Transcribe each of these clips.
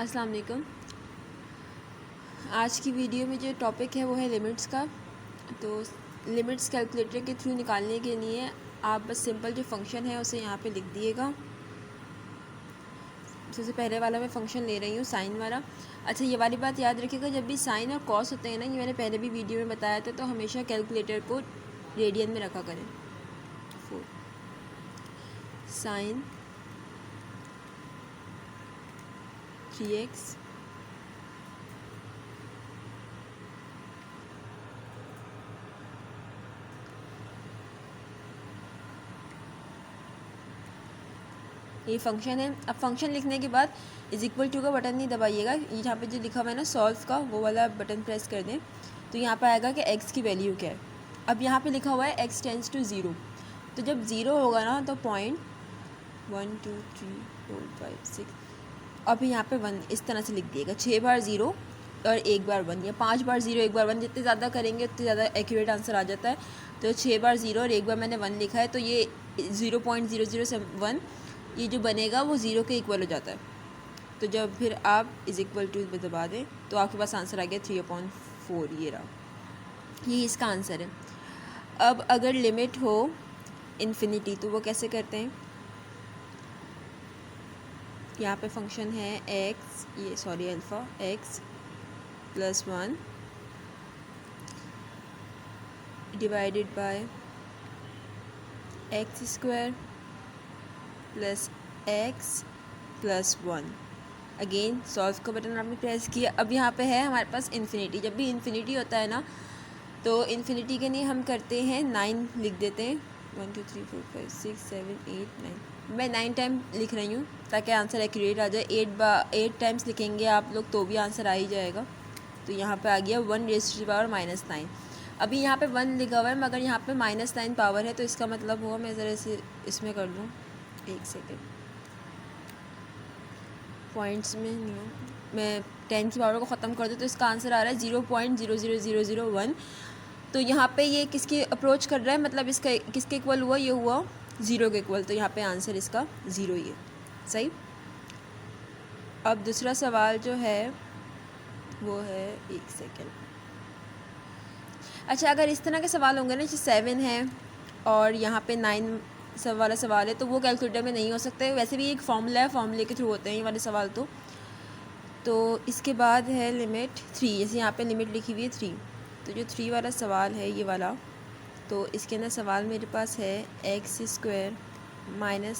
अस्सलाम वालेकुम। आज की वीडियो में जो टॉपिक है वो है लिमिट्स का। तो लिमिट्स कैलकुलेटर के थ्रू निकालने के लिए आप बस सिंपल जो फंक्शन है उसे यहाँ पे लिख दिएगा। सबसे पहले वाला मैं फ़ंक्शन ले रही हूँ साइन वाला। अच्छा, ये वाली बात याद रखिएगा, जब भी साइन और कॉस होते हैं ना, ये मैंने पहले भी वीडियो में बताया था, तो हमेशा कैलकुलेटर को रेडियन में रखा करें। 4 साइन 3x ये फंक्शन है। अब फंक्शन लिखने के बाद इज इक्वल टू का बटन नहीं दबाइएगा, ये जहाँ पे जो लिखा हुआ है ना सॉल्व का, वो वाला बटन प्रेस कर दें तो यहाँ पर आएगा कि x की वैल्यू क्या है। अब यहाँ पे लिखा हुआ है x टेंड्स टू 0, तो जब 0 होगा ना तो पॉइंट 1 2 3 4 5 6, अब यहाँ पे 1 इस तरह से लिख दिएगा। 6 बार 0 और 1 बार 1, या 5 बार 0 1 बार 1, जितने ज़्यादा करेंगे उतने ज़्यादा एक्यूरेट आंसर आ जाता है। तो 6 बार 0 और 1 बार मैंने 1 लिखा है, तो ये 0.007 ये जो बनेगा वो 0 के इक्वल हो जाता है। तो जब फिर आप इज इक्वल टू दबा दें तो आपके पास आंसर आ गया 3/4, ये रहा, ये इसका आंसर है। अब अगर लिमिट हो इन्फिनिटी तो वो कैसे करते हैं। यहाँ पे फंक्शन है x, ये sorry alpha x + 1 divided by x² + x + 1। Again solve का बटन आपने प्रेस किया। अब यहाँ पे है हमारे पास इन्फिनिटी। जब भी इन्फिनिटी होता है ना तो इन्फिनिटी के लिए हम करते हैं 9 लिख देते हैं। 1 2 3 4 5 6 7 8 9, मैं 9 टाइम लिख रही हूँ ताकि आंसर एक्यूरेट आ जाए। 8 टाइम्स लिखेंगे आप लोग तो भी आंसर आ ही जाएगा। तो यहाँ पे आ गया 1⁻⁻9। अभी यहाँ पे 1 लिखा हुआ है मगर यहाँ पे -9 पावर है, तो इसका मतलब हुआ, मैं ज़रा इसे इसमें कर लूँ, एक सेकेंड, पॉइंट्स में नहीं हूँ मैं, 10 की पावर को ख़त्म कर दूँ तो इसका आंसर आ रहा है 0.00001। तो यहाँ पे ये किसकी अप्रोच कर रहा है, मतलब इसका किसके इक्वल हुआ, ये हुआ 0 के इक्वल, तो यहाँ पे आंसर इसका 0 ही है। सही। अब दूसरा सवाल जो है वो है, एक सेकेंड, अच्छा, अगर इस तरह के सवाल होंगे ना, जैसे 7 है और यहाँ पे 9 सब वाला सवाल है, तो वो कैलकुलेटर में नहीं हो सकते। वैसे भी एक फार्मूला है, फार्मूले के थ्रू होते हैं ये वाले सवाल। तो इसके बाद है लिमिट 3, जैसे यहाँ पे लिमिट लिखी हुई है 3, तो जो 3 वाला सवाल है ये वाला, तो इसके अंदर सवाल मेरे पास है x² - 9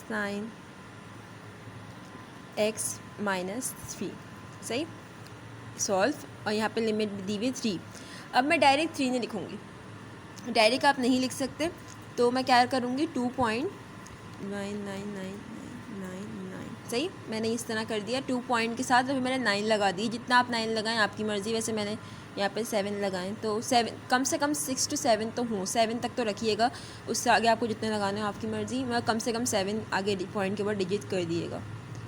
x - 3। सही, सॉल्व, और यहाँ पे लिमिट दी हुई 3। अब मैं डायरेक्ट 3 नहीं लिखूँगी, डायरेक्ट आप नहीं लिख सकते, तो मैं क्या करूँगी 2.99999। सही, मैंने इस तरह कर दिया 2 पॉइंट के साथ, अभी मैंने 9 लगा दी। जितना आप 9 लगाएं आपकी मर्ज़ी, वैसे मैंने यहाँ पे 7 लगाएं, तो 7 कम से कम 6 to 7 तो हों, 7 तक तो रखिएगा, उससे आगे आपको जितने लगाने हो आपकी मर्ज़ी, मगर कम से कम 7 आगे पॉइंट के बाद डिजिट कर दिएगा।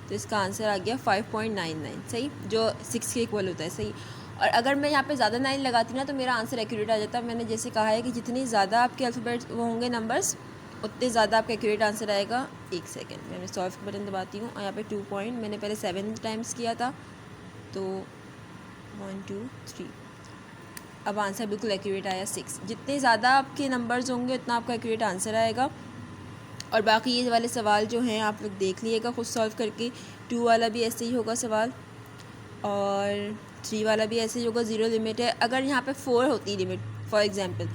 तो इसका आंसर आ गया 5.99। सही, जो 6 के इक्वल होता है। सही, और अगर मैं यहाँ पे ज़्यादा 9 लगाती ना तो मेरा आंसर एक्यूरेट आ जाता। मैंने जैसे कहा है कि जितनी ज़्यादा आपके अल्फ़ाबेट्स वो होंगे नंबर्स, उतने ज़्यादा आपका एक्यूरेट आंसर आएगा। एक सेकेंड, मैं सॉल्व का बटन दबाती हूँ, और यहाँ पे 2 पॉइंट मैंने पहले 7 टाइम्स किया था, तो 1 2 3, अब आंसर बिल्कुल एक्यूरेट आया 6। जितने ज़्यादा आपके नंबर्स होंगे उतना आपका एक्यूरेट आंसर आएगा। और बाकी ये वाले सवाल जो हैं आप लोग देख लीजिएगा खुद सॉल्व करके। 2 वाला भी ऐसे ही होगा सवाल, और 3 वाला भी ऐसे ही होगा। 0 लिमिट है। अगर यहाँ पे 4 होती लिमिट फॉर एग्जांपल,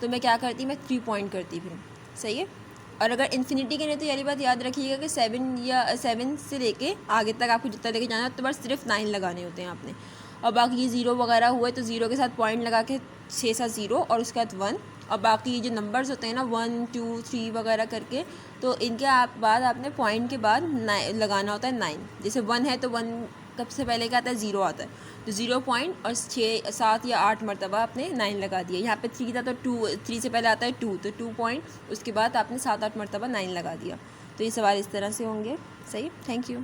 तो मैं क्या करती, मैं 3 पॉइंट करती फिर। सही है। और अगर इन्फिनिटी के लिए तो यही बात याद रखिएगा कि 7 से लेके आगे तक आपको जितना लेके जाना है उतने बार सिर्फ 9 लगाने होते हैं आपने। और बाकी ये 0 वगैरह हुए तो 0 के साथ पॉइंट लगा के 6 7 0 और उसके बाद 1, और बाकी ये जो नंबर्स होते हैं ना 1 2 3 वगैरह करके, तो इनके बाद आपने पॉइंट के बाद लगाना होता है 9। जैसे 1 है तो 1 कब से पहले क्या आता है, 0 आता है, तो 0 पॉइंट और 6 7 या 8 मरतबा आपने 9 लगा दिया। यहाँ पे 3 था तो 3 से पहले आता है 2, तो 2 पॉइंट, उसके बाद आपने 7 8 मरतबा 9 लगा दिया। तो ये सवाल इस तरह से होंगे। सही, थैंक यू।